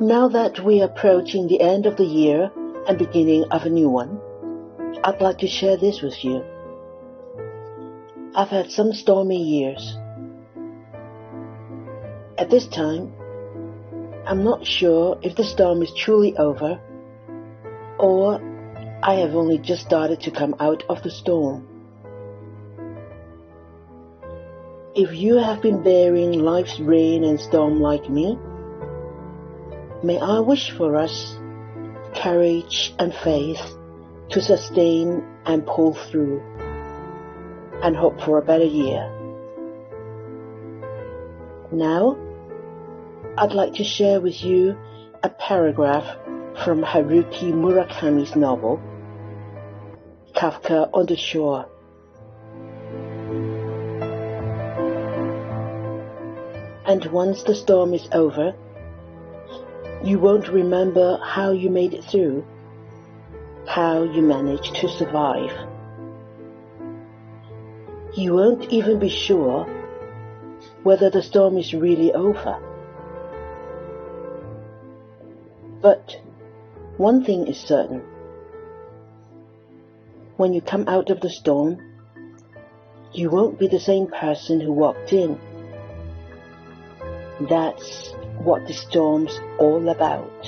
Now that we are approaching the end of the year and beginning of a new one, I'd like to share this with you. I've had some stormy years. At this time, I'm not sure if the storm is truly over or I have only just started to come out of the storm. If you have been bearing life's rain and storm like me, may I wish for us courage and faith to sustain and pull through and hope for a better year. Now, I'd like to share with you a paragraph from Haruki Murakami's novel, Kafka on the Shore. And once the storm is over, you won't remember how you made it through, how you managed to survive. You won't even be sure whether the storm is really over. But one thing is certain. When you come out of the storm, you won't be the same person who walked in. That's what the storm's all about.